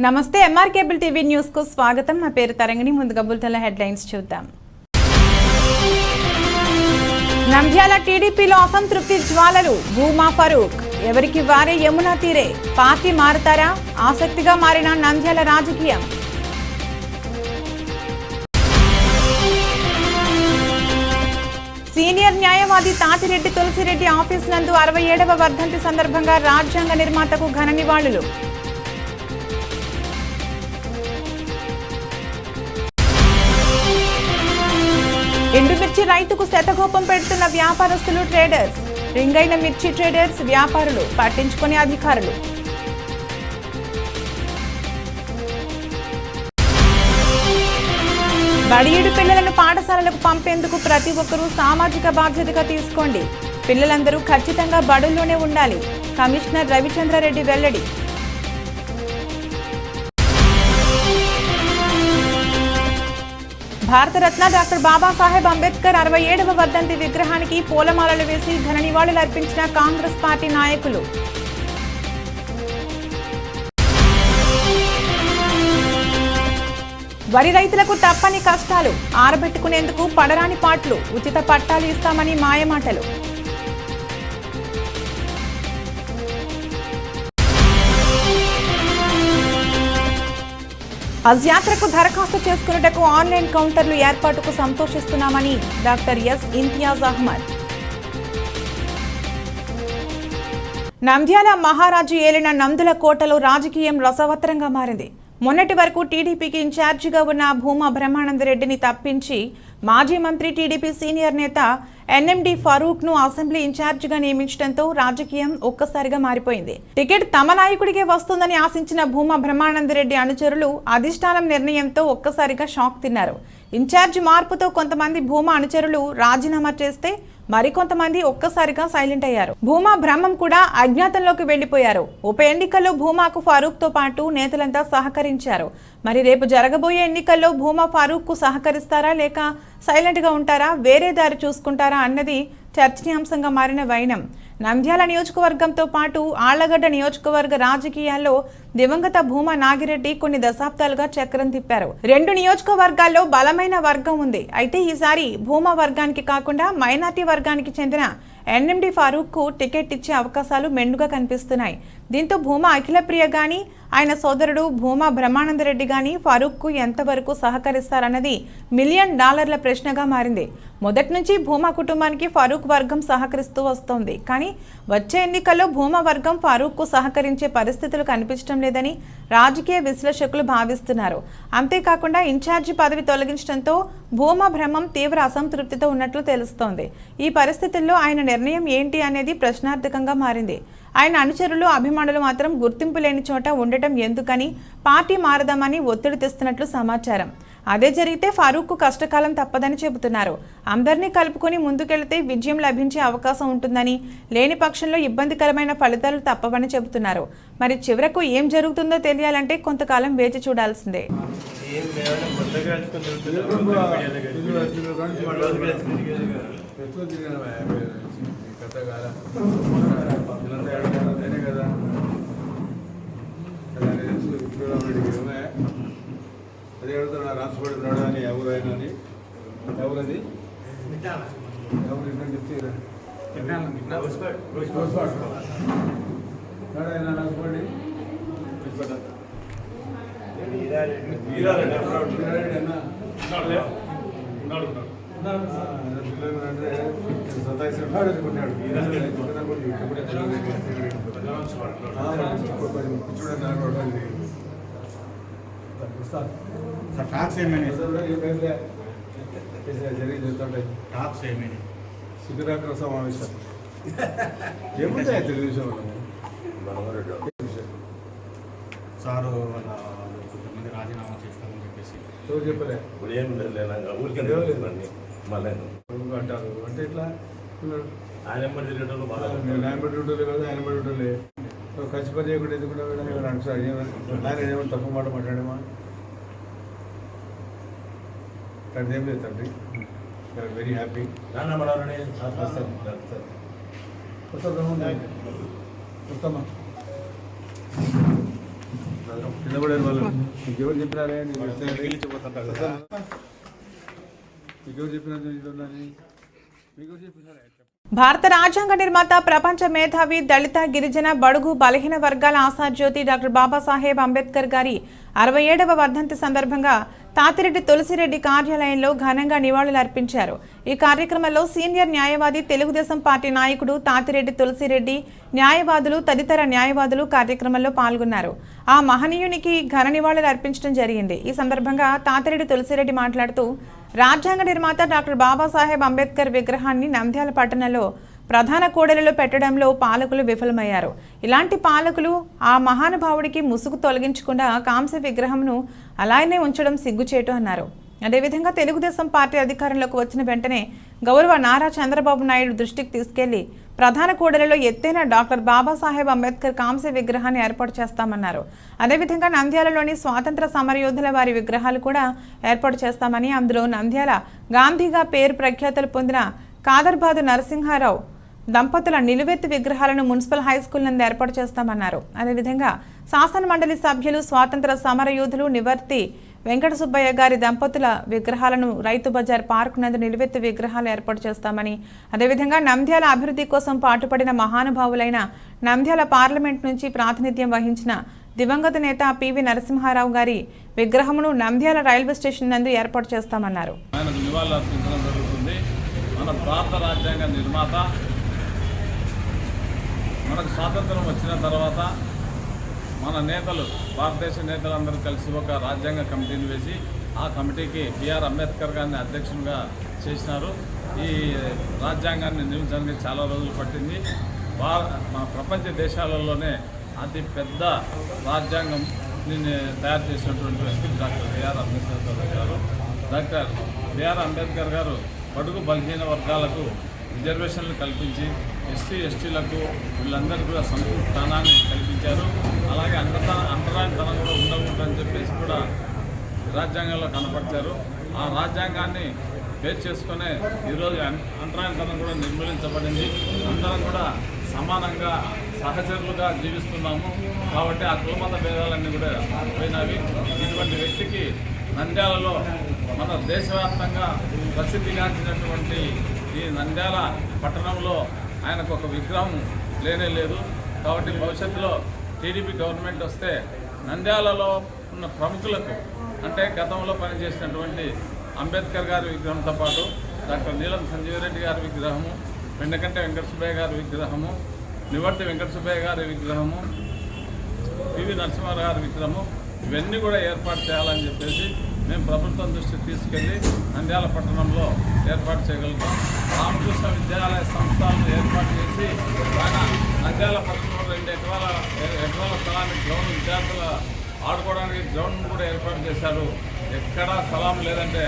నమస్తే MR cable TV news కు స్వాగతం. నా పేరు తరంగిణి. ముందుగా బులెటిన్ల హెడ్లైన్స్ చూద్దాం. నంద్యాల టీడీపీలో అసంతృప్తి జ్వాలలు. భూమా ఫరూక్ ఎవరికి వారే యమునా తీరే. పార్టీ మారుతారా? ఆసక్తిగా మారిన నంద్యాల రాజకీయం. సీనియర్ న్యాయవాది తాతిరెడ్డి తులసిరెడ్డి ఆఫీస్ నందు 67వ వర్ధంతి సందర్భంగా రాజ్యాంగ నిర్మాతకు ఘన నివాళులు. ఎండుమిర్చి రైతుకు శతకోపం పెడుతున్న వ్యాపారస్తులు, ట్రేడర్స్. రింగైన మిర్చి ట్రేడర్స్, వ్యాపారులు పట్టించుకునే అధికారులు. బడియుడు పిల్లలను పాఠశాలలకు పంపేందుకు ప్రతి ఒక్కరూ సామాజిక బాధ్యతగా తీసుకోండి. పిల్లలందరూ ఖచ్చితంగా బడుల్లోనే ఉండాలి. కమిషనర్ రవిచంద్రారెడ్డి వెల్లడి. భారతరత్న డాక్టర్ బాబాసాహెబ్ అంబేద్కర్ 67వ వర్ధంతి విగ్రహానికి పూలమాలలు వేసి ఘన నివాళులు అర్పించిన కాంగ్రెస్ పార్టీ నాయకులు. వరి రైతులకు తప్పని కష్టాలు. ఆరబెట్టుకునేందుకు పడరాని పాట్లు. ఉచిత పట్టాలు ఇస్తామని మాయమాటలు. హజ్ యాత్రకు దరఖాస్తు చేసుకున్నటకు ఆన్లైన్ కౌంటర్లు ఏర్పాటుకు సంతోషిస్తున్నామని డాక్టర్ ఎస్ ఇంతియాజ్ అహ్మద్. నంద్యాల మహారాజు ఏలిన నందుల కోటలో రాజకీయం రసవత్తరంగా మారింది. మొన్నటి వరకు టీడీపీకి ఇన్ఛార్జిగా ఉన్న భూమా బ్రహ్మానందరెడ్డిని తప్పించి మాజీ మంత్రి, టీడీపీ సీనియర్ నేత ఎన్ఎండి ఫరూక్ ను అసెంబ్లీ ఇన్ఛార్జిగా నియమించడంతో రాజకీయం ఒక్కసారిగా మారిపోయింది. టికెట్ తమ నాయకుడికే వస్తుందని ఆశించిన భూమా బ్రహ్మానందరెడ్డి అనుచరులు అధిష్టానం నిర్ణయంతో ఒక్కసారిగా షాక్ తిన్నారు. ఇన్ఛార్జి మార్పుతో కొంతమంది భూమా అనుచరులు రాజీనామా చేస్తే మరికొంతమంది ఒక్కసారిగా సైలెంట్ అయ్యారు. భూమా బ్రహ్మం కూడా అజ్ఞాతంలోకి వెళ్లిపోయారు. ఉప ఎన్నికల్లో భూమాకు ఫరూక్ తో పాటు నేతలంతా సహకరించారు. మరి రేపు జరగబోయే ఎన్నికల్లో భూమా ఫరూక్ కు సహకరిస్తారా లేక సైలెంట్ గా ఉంటారా, వేరే దారి చూసుకుంటారా అన్నది చర్చనీయాంశంగా మారిన వైనం. నంద్యాల నియోజకవర్గంతో పాటు ఆళ్లగడ్డ నియోజకవర్గ రాజకీయాల్లో దివంగత భూమా నాగిరెడ్డి కొన్ని దశాబ్దాలుగా చక్రం తిప్పారు. 2 నియోజకవర్గాల్లో బలమైన వర్గం ఉంది. అయితే ఈసారి భూమా వర్గానికి కాకుండా మైనార్టీ వర్గానికి చెందిన ఎన్ఎండి ఫరూక్ కు టికెట్ ఇచ్చే అవకాశాలు మెండుగా కనిపిస్తున్నాయి. దీంతో భూమా అఖిలప్రియ గాని ఆయన సోదరుడు భూమా బ్రహ్మానందరెడ్డి గాని ఫరూక్ కు ఎంతవరకు సహకరిస్తారన్నది $1 మిలియన్ ప్రశ్నగా మారింది. మొదటి నుంచి భూమా కుటుంబానికి ఫరూక్ వర్గం సహకరిస్తూ వస్తోంది. కానీ వచ్చే ఎన్నికల్లో భూమా వర్గం ఫరూక్ కు సహకరించే పరిస్థితులు కనిపించడం లేదని రాజకీయ విశ్లేషకులు భావిస్తున్నారు. అంతేకాకుండా ఇన్ఛార్జి పదవి తొలగించడంతో భూమా బ్రహ్మం తీవ్ర అసంతృప్తితో ఉన్నట్లు తెలుస్తోంది. ఈ పరిస్థితుల్లో ఆయన నిర్ణయం ఏంటి అనేది ప్రశ్నార్థకంగా మారింది. ఆయన అనుచరులు, అభిమానులు మాత్రం గుర్తింపు లేని చోట ఉండటం ఎందుకని పార్టీ మారదామని ఒత్తిడి తెస్తున్నట్లు సమాచారం. అదే జరిగితే ఫరూక్ కు కష్టకాలం తప్పదని చెబుతున్నారు. అందరినీ కలుపుకొని ముందుకెళ్తే విజయం లభించే అవకాశం ఉంటుందని, లేని పక్షంలో ఇబ్బందికరమైన ఫలితాలు తప్పవని చెబుతున్నారు. మరి చివరకు ఏం జరుగుతుందో తెలియాలంటే కొంతకాలం వేచి చూడాల్సిందే. అదే అడుగుతున్నా రాష్ట్రపతి ఉన్నాడు అని ఎవరైనా అని ఎవరది ఎవరు చెప్తారా రాష్ట్రపతి శిఖరాగ్ర సమావేశం ఏముంటాయి తెలుగుదేశం సారు వాళ్ళ కొంతమంది రాజీనామా చేస్తామని చెప్పేసి చెప్పలే అంటారు. అంటే ఇట్లా ఆయన డ్యూటీలు కదా, ఆయన డ్యూటీలే ఖర్చు పని చేయకుండా ఎందుకుంటే ఆయన ఏమైనా తప్పు మాట మాట్లాడమా అట్లాంటి ఏం లేదు తండ్రి. Very happy. వస్తామా కింద పడే వాళ్ళు ఇంకెవరు చెప్పినారే మీకెవరు చెప్పినారు మీకెవరు చెప్పినారే? భారత రాజ్యాంగ నిర్మాత, ప్రపంచ మేధావి, దళిత, గిరిజన, బడుగు, బలహీన వర్గాల ఆశాజ్యోతి డాక్టర్ బాబాసాహెబ్ అంబేద్కర్ గారి 67వ వర్ధంతి సందర్భంగా తాతిరెడ్డి తులసిరెడ్డి కార్యాలయంలో ఘనంగా నివాళులర్పించారు. ఈ కార్యక్రమంలో సీనియర్ న్యాయవాది, తెలుగుదేశం పార్టీ నాయకుడు తాతిరెడ్డి తులసిరెడ్డి, న్యాయవాదులు, తదితర న్యాయవాదులు కార్యక్రమంలో పాల్గొన్నారు. ఆ మహనీయునికి ఘన నివాళులు అర్పించడం జరిగింది. ఈ సందర్భంగా తాతిరెడ్డి తులసిరెడ్డి మాట్లాడుతూ రాజ్యాంగ నిర్మాత డాక్టర్ బాబాసాహెబ్ అంబేద్కర్ విగ్రహాన్ని నంద్యాల పట్టణంలో ప్రధాన కూడలిలో పెట్టడంలో పాలకులు విఫలమయ్యారు. ఇలాంటి పాలకులు ఆ మహానుభావుడికి ముసుగు తొలగించకుండా కాంస్య విగ్రహంను అలానే ఉంచడం సిగ్గుచేటు అన్నారు. అదేవిధంగా తెలుగుదేశం పార్టీ అధికారంలోకి వచ్చిన వెంటనే గౌరవ నారా చంద్రబాబు నాయుడు దృష్టికి తీసుకెళ్లి ప్రధాన కూడలిలో ఎత్తైన డాక్టర్ బాబాసాహెబ్ అంబేద్కర్ కాంస్య విగ్రహాన్ని ఏర్పాటు చేస్తామన్నారు. అదేవిధంగా నంద్యాలలోని స్వాతంత్ర సమరయోధుల వారి విగ్రహాలు కూడా ఏర్పాటు చేస్తామని, అందులో నంద్యాల గాంధీగా పేరు ప్రఖ్యాతులు పొందిన కాదర్బాదు నరసింహారావు దంపతుల నిలువెత్తు విగ్రహాలను మున్సిపల్ హైస్కూల్ నందు ఏర్పాటు చేస్తామన్నారు. అదేవిధంగా శాసన మండలి సభ్యులు, స్వాతంత్ర సమరయోధులు నివర్తి వెంకట సుబ్బయ్య గారి దంపతుల విగ్రహాలను రైతు బజార్ పార్క్ నందు నిలువెత్తు విగ్రహాలు ఏర్పాటు చేస్తామని, అదేవిధంగా నంద్యాల అభివృద్ధి కోసం పాటుపడిన మహానుభావులైన నంద్యాల పార్లమెంట్ నుంచి ప్రాతినిధ్యం వహించిన దివంగత నేత పివి నరసింహారావు గారి విగ్రహమును నంద్యాల రైల్వే స్టేషన్ నందు ఏర్పాటు చేస్తామన్నారు. మన భారత రాజ్యాంగ నిర్మాత, మనకు స్వాతంత్రం వచ్చిన తర్వాత మన నేతలు, భారతదేశ నేతలందరూ కలిసి ఒక రాజ్యాంగ కమిటీని వేసి ఆ కమిటీకి బిఆర్ అంబేద్కర్ గారిని అధ్యక్షునిగా చేసినారు. ఈ రాజ్యాంగాన్ని నిర్మించడానికి చాలా రోజులు పట్టింది. మన ప్రపంచ దేశాలలోనే అతి పెద్ద రాజ్యాంగం తయారు చేసినటువంటి వ్యక్తి డాక్టర్ బిఆర్ అంబేద్కర్ గారు. డాక్టర్ బిఆర్ అంబేద్కర్ గారు బడుగు బలహీన వర్గాలకు రిజర్వేషన్లు కల్పించి ఎస్టీలకు వీళ్ళందరికీ కూడా సంపూర్ణ స్థానాన్ని కల్పించారు. అలాగే అంతరాయతనం కూడా ఉండకూడదని చెప్పేసి కూడా రాజ్యాంగంలో కనపరిచారు. ఆ రాజ్యాంగాన్ని బేస్ చేసుకునే ఈరోజు అంతరాయతనం కూడా నిర్మూలించబడింది. అందరం కూడా సమానంగా సహచరులుగా జీవిస్తున్నాము. కాబట్టి ఆ కులమత భేదాలన్నీ కూడా పోయినవి. ఇటువంటి వ్యక్తికి నంద్యాలలో మన దేశవ్యాప్తంగా ప్రసిద్ధిగాంచినటువంటి ఈ నంద్యాల పట్టణంలో ఆయనకు ఒక విగ్రహం లేనే లేదు. కాబట్టి భవిష్యత్తులో టీడీపీ గవర్నమెంట్ వస్తే నంద్యాలలో ఉన్న ప్రముఖులకు, అంటే గతంలో పనిచేసినటువంటి అంబేద్కర్ గారి విగ్రహంతో పాటు డాక్టర్ నీలం సంజీవరెడ్డి గారి విగ్రహము, వెండకంటి వెంకట సుబ్బయ్య గారి విగ్రహము, నివర్తి వెంకట సుబ్బయ్య గారి విగ్రహము, పివి నరసింహారావు గారి విగ్రహము, ఇవన్నీ కూడా ఏర్పాటు చేయాలని చెప్పేసి మేము ప్రభుత్వం దృష్టికి తీసుకెళ్ళి నంద్యాల పట్టణంలో ఏర్పాటు చేయగలుగుతాం. రామకృష్ణ విద్యాలయ సంస్థలను ఏర్పాటు చేసి ఆయన నంద్యాల పట్టణంలో 2 ఎకరాల స్థలాన్ని గ్రౌండ్, విద్యార్థుల ఆడుకోవడానికి గ్రౌండ్ కూడా ఏర్పాటు చేశారు. ఎక్కడా స్థలం లేదంటే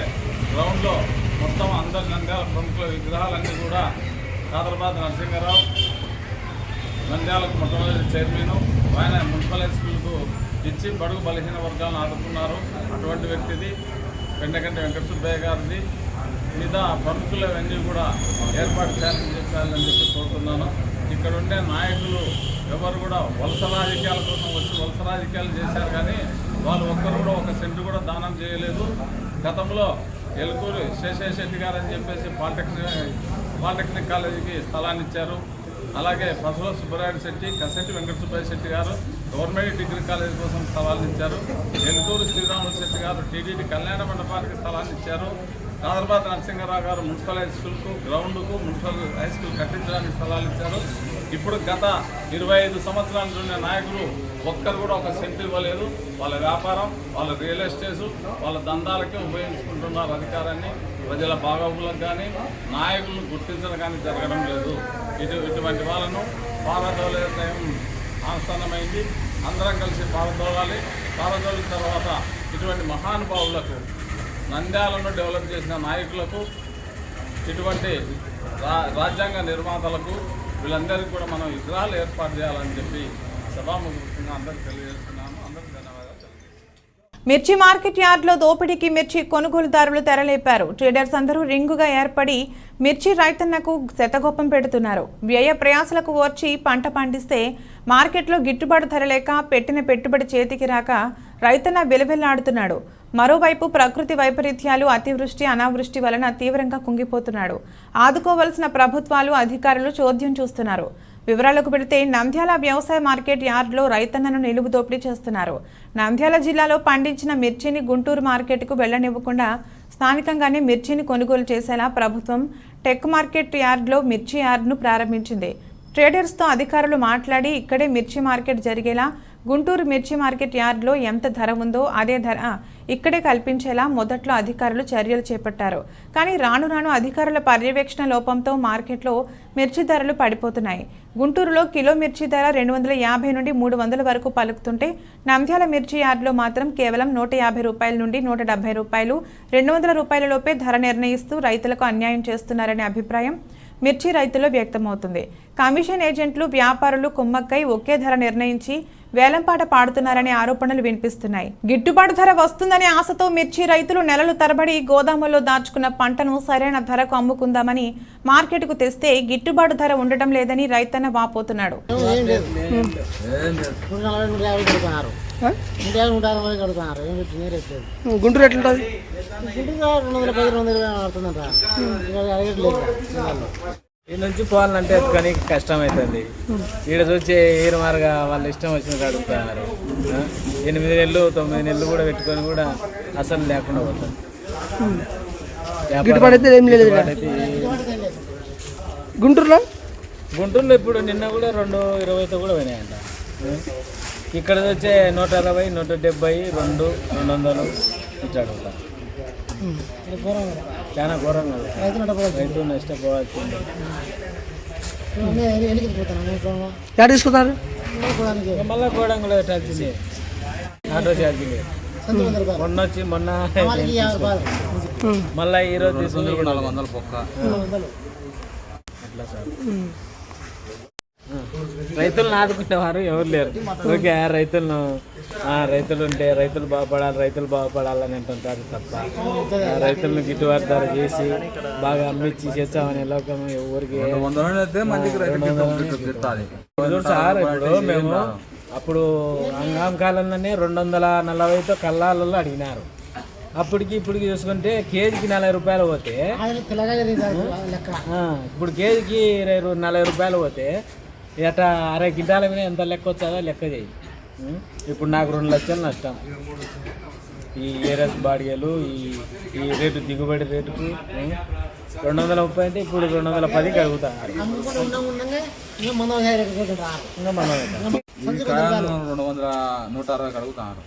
గ్రౌండ్లో మొత్తం అందరు నంద్యాల ప్రముఖుల విగ్రహాలన్నీ కూడా కాదర్బాద్ నరసింహారావు నంద్యాలకు మొట్టమొదటి చైర్మన్, ఆయన మున్సిపల్ హై స్కూల్కు ఇచ్చి బడుగు బలహీన వర్గాలను ఆదుకున్నారు. అటువంటి వ్యక్తిది వెండకంటి వెంకట సుబ్బయ్య గారిది. మిగతా ప్రముఖులవన్నీ కూడా ఏర్పాటు చేయాలని చెప్పి కోరుతున్నాను. ఇక్కడ ఉండే నాయకులు ఎవరు కూడా వలస రాజకీయాల కోసం వచ్చి వలస రాజకీయాలు చేశారు, కానీ వాళ్ళు ఒక్కరు కూడా 1 సెంటు కూడా దానం చేయలేదు. గతంలో ఎలుకూరి శేషశెట్టి గారు అని చెప్పేసి పాలిటెక్నిక్ కాలేజీకి స్థలాన్ని ఇచ్చారు. అలాగే పసుల సుబ్బరాయుడు శెట్టి, కసెట్టి వెంకట సుబ్బయ్య శెట్టి గారు గవర్నమెంట్ డిగ్రీ కాలేజీ కోసం స్థలాన్ని ఇచ్చారు. ఎలుకూరు శ్రీరాములు శెట్టి గారు టీటీడీ కళ్యాణ మండపానికి స్థలాన్ని ఇచ్చారు. కాదర్బాద్ నరసింహారావు గారు మున్సిపల్ హై స్కూల్కు, గ్రౌండ్కు, మున్సిపల్ హై స్కూల్ కట్టించడానికి స్థలాలు ఇచ్చారు. ఇప్పుడు గత 25 సంవత్సరాల నుండి నాయకులు ఒక్కరు కూడా 1 సెంటు ఇవ్వలేదు. వాళ్ళ వ్యాపారం, వాళ్ళ రియల్ ఎస్టేట్స్, వాళ్ళ దందాలకే ఉపయోగించుకుంటున్నారు అధికారాన్ని. ప్రజల బాగోగులకు కానీ నాయకులను గుర్తించడం కానీ జరగడం లేదు. ఇటువంటి వాళ్ళను పారదోలేం ఆస్థానమైంది. అందరం కలిసి పారదోలాలి. పారదోలిన తర్వాత ఇటువంటి మహానుభావులకు, నంద్యాలను డెవలప్ చేసిన నాయకులకు, ఇటువంటి రాజ్యాంగ నిర్మాతలకు వీళ్ళందరికీ కూడా మనం విగ్రహాలు ఏర్పాటు చేయాలని చెప్పి సభాముఖంగా అందరికీ తెలియజేస్తున్నాను. అందరికీ ధన్యవాదాలు. మిర్చి మార్కెట్ యార్డ్లో దోపిడీకి మిర్చి కొనుగోలుదారులు తెరలేపారు. ట్రేడర్స్ అందరూ రింగుగా ఏర్పడి మిర్చి రైతన్నకు శతగొప్పం పెడుతున్నారు. వ్యయ ప్రయాసలకు ఓర్చి పంట పండిస్తే మార్కెట్లో గిట్టుబాటు ధర లేక పెట్టిన పెట్టుబడి చేతికి రాక రైతన్న విలవిల్లాడుతున్నాడు. మరోవైపు ప్రకృతి వైపరీత్యాలు, అతివృష్టి, అనావృష్టి వలన తీవ్రంగా కుంగిపోతున్నాడు. ఆదుకోవలసిన ప్రభుత్వాలు, అధికారులు చోద్యం చూస్తున్నారు. వివరాలకు వెళితే నంద్యాల వ్యవసాయ మార్కెట్ యార్డ్లో రైతన్నను నిలువు దోపిడీ చేస్తున్నారు. నంద్యాల జిల్లాలో పండించిన మిర్చిని గుంటూరు మార్కెట్కు వెళ్లనివ్వకుండా స్థానికంగానే మిర్చిని కొనుగోలు చేసేలా ప్రభుత్వం టెక్ మార్కెట్ యార్డ్లో మిర్చి యార్డ్ను ప్రారంభించింది. ట్రేడర్స్తో అధికారులు మాట్లాడి ఇక్కడే మిర్చి మార్కెట్ జరిగేలా గుంటూరు మిర్చి మార్కెట్ యార్డ్లో ఎంత ధర ఉందో అదే ధర ఇక్కడే కల్పించేలా మొదట్లో అధికారులు చర్యలు చేపట్టారు. కానీ రాను రాను అధికారుల పర్యవేక్షణ లోపంతో మార్కెట్లో మిర్చి ధరలు పడిపోతున్నాయి. గుంటూరులో కిలో మిర్చి ధర 250 నుండి 300 వరకు పలుకుతుంటే నంద్యాల మిర్చి యార్డ్లో మాత్రం కేవలం 150 రూపాయల నుండి 170 రూపాయలు, 200 రూపాయల లోపే ధర నిర్ణయిస్తూ రైతులకు అన్యాయం చేస్తున్నారనే అభిప్రాయం మిర్చి రైతుల్లో వ్యక్తమవుతుంది. కమిషన్ ఏజెంట్లు, వ్యాపారులు కుమ్మక్కై ఒకే ధర నిర్ణయించి వేలంపాట పాడుతున్నారనే ఆరోపణలు వినిపిస్తున్నాయి. గిట్టుబాటు ధర వస్తుందనే ఆశతో మిర్చి రైతులు నెలలు తరబడి గోదాముల్లో దాచుకున్న పంటను సరైన ధరకు అమ్ముకుందామని మార్కెట్కు తెస్తే గిట్టుబాటు ధర ఉండటం లేదని రైతన్న వాపోతున్నాడు. గుంటూరు ఎట్లుంటుంది? ఈ నుంచి పోవాలంటే కానీ కష్టం అవుతుంది. ఈడ చూసి ఈరమారుగా వాళ్ళ ఇష్టం వచ్చినట్టు అడుగుతున్నారు. 8 నెలలు 9 నెలలు కూడా పెట్టుకొని కూడా అసలు లేకుండా పోతుంది. గుంటూరులో ఇప్పుడు నిన్న కూడా 220తో కూడా పోయినాయంట. ఇక్కడ వచ్చే 160, 170, 200 ఇట్లా అడుగుతారు. చాలా ఘోరంగా రైతు నష్టపోవాల్సింది. తీసుకున్నారు మళ్ళీ గోడంగులో ఛార్జీలే, ఆటో ఛార్జీలే. మొన్న మళ్ళీ ఈరోజు తీసుకుని 400 పొక్క అట్లా సార్. రైతులను ఆదుకునేవారు ఎవరు లేరు. ఓకే, రైతులు ఉంటే రైతులు బాగుపడాలని అంటుంటారు తప్ప రైతులను గిట్టుబాటు ధర చేసి బాగా అమ్మిచ్చి చేస్తామనే లోకం ఎవరికి సార్. ఇప్పుడు మేము అప్పుడు హంగాం కాలంలోనే 240తో కల్లాలలో అడిగినారు. అప్పటికి ఇప్పటికి చూసుకుంటే కేజీకి 40 రూపాయలు పోతే, ఇప్పుడు కేజీకి 40 రూపాయలు పోతే ఇట 60 క్వింటాల మీద ఎంత లెక్క వచ్చాదో లెక్క చేయి. ఇప్పుడు నాకు 2 లక్షలు నష్టం. ఈ ఏరస్ బాడిగలు ఈ రేటు, దిగుబడి రేటుకి 230 అంటే ఇప్పుడు 210కి అడుగుతారు. ఇంకా మనం 160కి అడుగుతున్నారు.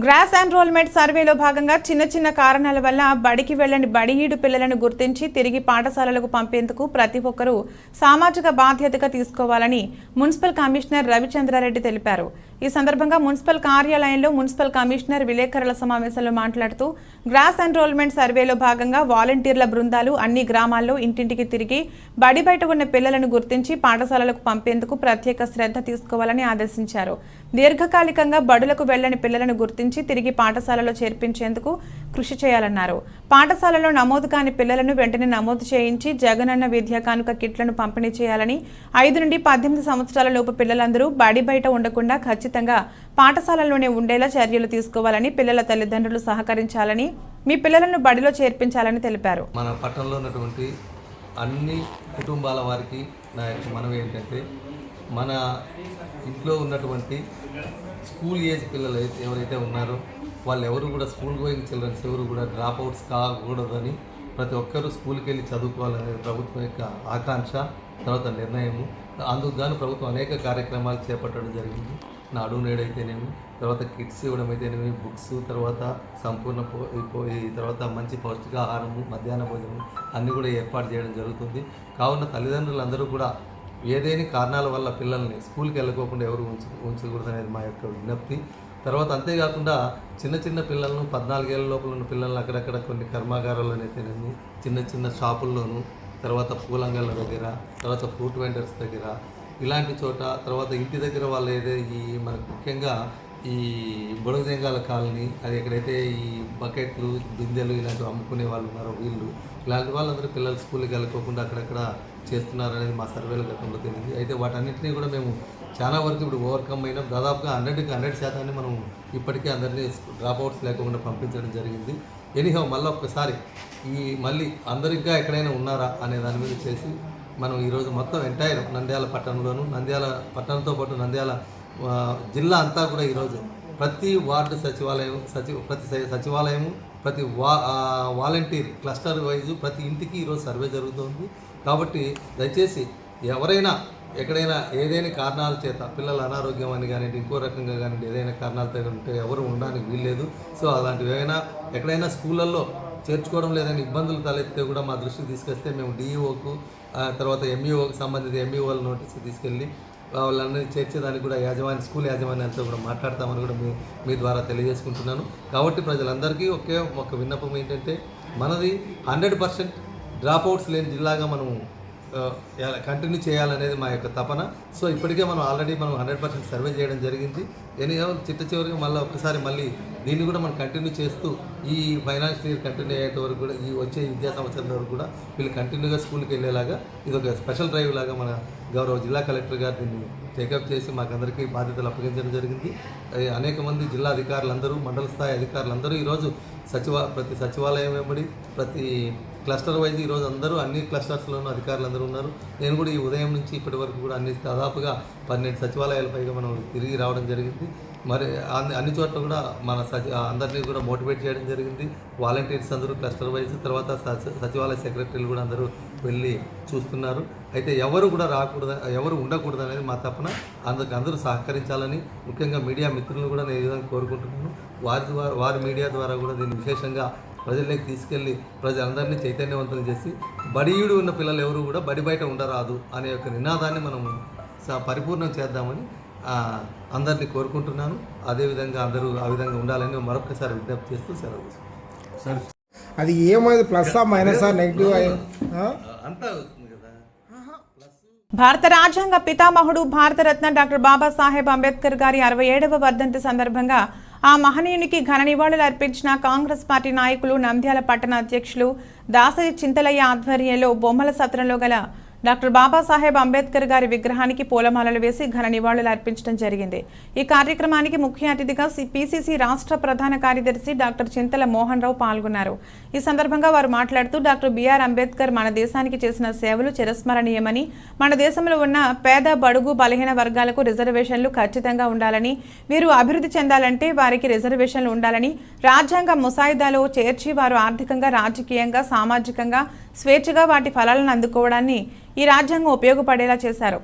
గ్రాస్ ఎన్రోల్మెంట్ సర్వేలో భాగంగా చిన్న కారణాల వల్ల బడికి వెళ్లని బడిఈడు పిల్లలను గుర్తించి తిరిగి పాఠశాలలకు పంపేందుకు ప్రతి ఒక్కరూ సామాజిక బాధ్యతగా తీసుకోవాలని మున్సిపల్ కమిషనర్ రవిచంద్రారెడ్డి తెలిపారు. ఈ సందర్భంగా మున్సిపల్ కార్యాలయంలో మున్సిపల్ కమిషనర్ విలేకరుల సమావేశంలో మాట్లాడుతూ గ్రాస్ ఎన్రోల్మెంట్ సర్వేలో భాగంగా వాలంటీర్ల బృందాలు అన్ని గ్రామాల్లో ఇంటింటికి తిరిగి బడి బయట ఉన్న పిల్లలను గుర్తించి పాఠశాలలకు పంపేందుకు ప్రత్యేక శ్రద్ధ తీసుకోవాలని ఆదేశించారు. దీర్ఘకాలికంగా బడులకు వెళ్లని పిల్లలను గుర్తించి తిరిగి పాఠశాలలో చేర్పించేందుకు కృషి చేయాలన్నారు. పాఠశాలలో నమోదు కాని పిల్లలను వెంటనే నమోదు చేయించి జగనన్న విద్యా కానుక కిట్లను పంపిణీ చేయాలని, 5 నుండి 18 సంవత్సరాల లోపు పిల్లలందరూ బడి బయట ఉండకుండా ఖచ్చితంగా పాఠశాలలోనే ఉండేలా చర్యలు తీసుకోవాలని, పిల్లల తల్లిదండ్రులు సహకరించాలని, మీ పిల్లలను బడిలో చేర్పించాలని తెలిపారు. మన పట్టణంలో ఉన్నటువంటి అన్ని కుటుంబాల వారికి నా యొక్క మనవి ఏంటంటే, మన ఇంట్లో ఉన్నటువంటి స్కూల్ ఏజ్ పిల్లలు ఎవరైతే ఉన్నారో వాళ్ళు ఎవరు కూడా స్కూల్ గోయింగ్ చిల్డ్రన్స్ ఎవరు కూడా డ్రాప్ అవుట్స్ కాకూడదని, ప్రతి ఒక్కరూ స్కూల్కి వెళ్ళి చదువుకోవాలనేది ప్రభుత్వం యొక్క ఆకాంక్ష, తర్వాత నిర్ణయము. అందుకు గాను ప్రభుత్వం అనేక కార్యక్రమాలు చేపట్టడం జరిగింది. నాడు నేడైతేనేమి, తర్వాత కిట్స్ ఇవ్వడం అయితేనేమి, బుక్స్, తర్వాత సంపూర్ణ తర్వాత మంచి పౌష్టికాహారము, మధ్యాహ్న భోజనం అన్నీ కూడా ఏర్పాటు చేయడం జరుగుతుంది. కావున తల్లిదండ్రులందరూ కూడా ఏదైనా కారణాల వల్ల పిల్లల్ని స్కూల్కి వెళ్ళకోకుండా ఎవరు ఉంచకూడదు అనేది మా యొక్క విజ్ఞప్తి. తర్వాత అంతేకాకుండా చిన్న పిల్లలను 14 ఏళ్ళ లోపల ఉన్న పిల్లల్ని అక్కడక్కడ కొన్ని కర్మాగారాల్లోనైతేనేమి, చిన్న షాపుల్లోనూ, తర్వాత పూలంగళ్ళ దగ్గర, తర్వాత ఫ్రూట్ వెండర్స్ దగ్గర, ఇలాంటి చోట, తర్వాత ఇంటి దగ్గర వాళ్ళు ఏదో ఈ మనకు ముఖ్యంగా ఈ బుడగజంగాల కాలనీ, అది ఎక్కడైతే ఈ బకెట్లు బిందెలు ఇలాంటివి అమ్ముకునే వాళ్ళు ఉన్నారో వీళ్ళు, ఇలాంటి వాళ్ళందరూ పిల్లలు స్కూల్కి వెళ్ళకోకుండా అక్కడక్కడ చేస్తున్నారు అనేది మా సర్వేల గతంలో తెలిసింది. అయితే వాటన్నింటినీ కూడా మేము చాలా వరకు ఇప్పుడు ఓవర్కమ్ అయినా దాదాపుగా 100% మనం ఇప్పటికే అందరినీ డ్రాప్ అవుట్స్ లేకుండా పంపించడం జరిగింది. ఎనీహౌ మళ్ళీ ఒక్కసారి మళ్ళీ అందరు ఇంకా ఎక్కడైనా ఉన్నారా అనే దాని మీద చేసి మనం ఈరోజు మొత్తం ఎంటైర్ నంద్యాల పట్టణంలోను, నంద్యాల పట్టణంతో పాటు నంద్యాల జిల్లా అంతా కూడా ఈరోజు ప్రతి వార్డు సచివాలయం ప్రతి సచివాలయము, ప్రతి వాలంటీర్ క్లస్టర్ వైజు ప్రతి ఇంటికి ఈరోజు సర్వే జరుగుతుంది. కాబట్టి దయచేసి ఎవరైనా ఎక్కడైనా ఏదైనా కారణాల చేత పిల్లల అనారోగ్యం అని కానివ్వండి, ఇంకో రకంగా కానివ్వండి, ఏదైనా కారణాలతో ఉంటే ఎవరు ఉండడానికి వీల్లేదు. సో అలాంటివి ఏమైనా ఎక్కడైనా స్కూళ్ళల్లో చేర్చుకోవడం లేదని ఇబ్బందులు తలెత్తే కూడా మా దృష్టికి తీసుకొస్తే మేము డిఈఓకు తర్వాత ఎంఈఓకి సంబంధిత ఎంఈఓల నోటీసు తీసుకెళ్ళి వాళ్ళని చేర్చేదానికి కూడా స్కూల్ యాజమాన్యాలతో కూడా మాట్లాడతామని కూడా మీ ద్వారా తెలియజేసుకుంటున్నాను. కాబట్టి ప్రజలందరికీ ఒక విన్నపం ఏంటంటే మనది 100% డ్రాప్అవుట్స్ లేని జిల్లాగా మనం కంటిన్యూ చేయాలనేది మా యొక్క తపన. సో ఇప్పటికే మనం 100% సర్వే చేయడం జరిగింది. చిట్ట చివరికి మళ్ళీ దీన్ని కూడా మనం కంటిన్యూ చేస్తూ ఈ ఫైనాన్షియల్ ఇయర్ కంటిన్యూ అయ్యేంత వరకు కూడా ఈ వచ్చే విద్యా సంవత్సరం వరకు కూడా వీళ్ళు కంటిన్యూగా స్కూల్కి వెళ్ళేలాగా ఇది ఒక స్పెషల్ డ్రైవ్ లాగా మన గౌరవ జిల్లా కలెక్టర్ గారు దీన్ని టేకప్ చేసి మాకందరికీ బాధ్యతలు అప్పగించడం జరిగింది. అనేక మంది జిల్లా అధికారులందరూ, మండల స్థాయి అధికారులందరూ ఈరోజు ప్రతి సచివాలయం వెంబడి ప్రతి క్లస్టర్ వైజ్ ఈరోజు అందరూ అన్ని క్లస్టర్స్లోనూ అధికారులు అందరూ ఉన్నారు. నేను కూడా ఈ ఉదయం నుంచి ఇప్పటి వరకు కూడా దాదాపుగా 12 సచివాలయాల పైగా మనం తిరిగి రావడం జరిగింది. మరి అన్ని చోట్ల కూడా మన అందరినీ కూడా మోటివేట్ చేయడం జరిగింది. వాలంటీర్స్ అందరూ క్లస్టర్ వైజ్, తర్వాత సచివాలయ సెక్రటరీలు కూడా అందరూ వెళ్ళి చూస్తున్నారు. అయితే ఎవరు కూడా ఎవరు ఉండకూడదు అనేది మా తపన. అందరూ సహకరించాలని, ముఖ్యంగా మీడియా మిత్రులను కూడా నేను ఈ విధంగా కోరుకుంటున్నాను. వారి మీడియా ద్వారా కూడా దీన్ని విశేషంగా ప్రజల్లోకి తీసుకెళ్ళి ప్రజలందరినీ చైతన్యవంతం చేసి బడియుడు ఉన్న పిల్లలు ఎవరు కూడా బడి బయట ఉండరాదు అనే ఒక నినాదాన్ని మనం పరిపూర్ణం చేద్దామని అందరినీ కోరుకుంటున్నాను. అదేవిధంగా అందరూ ఆ విధంగా ఉండాలని మరొకసారి విజ్ఞప్తి చేస్తూ సెలవు తీసుకుంటాను. అది ఏమైంది, ప్లస్సా మైనసా నెగిటివ్ అంతా వస్తుంది కదా. భారత రాజ్యాంగ పితామహుడు భారతరత్న డాక్టర్ బాబాసాహెబ్ అంబేద్కర్ గారి 67వ వర్ధంతి సందర్భంగా ఆ మహనీయునికి ఘన నివాళులు అర్పించిన కాంగ్రెస్ పార్టీ నాయకులు నంద్యాల పట్టణ అధ్యక్షులు దాసరి చింతలయ్య ఆధ్వర్యంలో బొమ్మల సత్రంలో గల డాక్టర్ బాబాసాహెబ్ అంబేద్కర్ గారి విగ్రహానికి పూలమాలలు వేసి ఘన నివాళులు అర్పించడం జరిగింది. ఈ కార్యక్రమానికి ముఖ్య అతిథిగా పిసిసి రాష్ట్ర ప్రధాన కార్యదర్శి డాక్టర్ చింతల మోహన్ రావు పాల్గొన్నారు. ఈ సందర్భంగా వారు మాట్లాడుతూ డాక్టర్ బిఆర్ అంబేద్కర్ మన దేశానికి చేసిన సేవలు చిరస్మరణీయమని, మన దేశంలో ఉన్న పేద, బడుగు, బలహీన వర్గాలకు రిజర్వేషన్లు ఖచ్చితంగా ఉండాలని, వీరు అభివృద్ధి చెందాలంటే వారికి రిజర్వేషన్లు ఉండాలని, రాజ్యాంగ ముసాయిదాలో చేర్చి వారు ఆర్థికంగా, రాజకీయంగా, సామాజికంగా స్వేచ్ఛగా వాటి ఫలాలను అందుకోవడాన్ని ఈ రాజ్యాంగం ఉపయోగపడేలా చేశారు.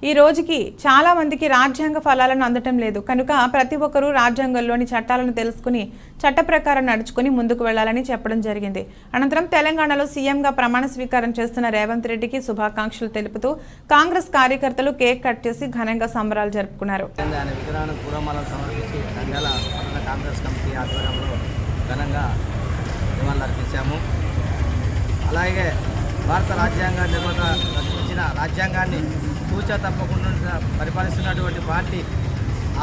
ఈ రోజుకి చాలా మందికి రాజ్యాంగ ఫలాలను అందటం లేదు కనుక ప్రతి ఒక్కరూ రాజ్యాంగంలోని చట్టాలను తెలుసుకుని చట్ట ప్రకారం నడుచుకుని ముందుకు వెళ్లాలని చెప్పడం జరిగింది. అనంతరం తెలంగాణలో సీఎంగా ప్రమాణ స్వీకారం చేస్తున్న రేవంత్ రెడ్డికి శుభాకాంక్షలు తెలుపుతూ కాంగ్రెస్ కార్యకర్తలు కేక్ కట్ చేసి ఘనంగా సంబరాలు జరుపుకున్నారు. అలాగే భారత రాజ్యాంగ నిర్మాత రచించిన రాజ్యాంగాన్ని తూచా తప్పకుండా పరిపాలిస్తున్నటువంటి పార్టీ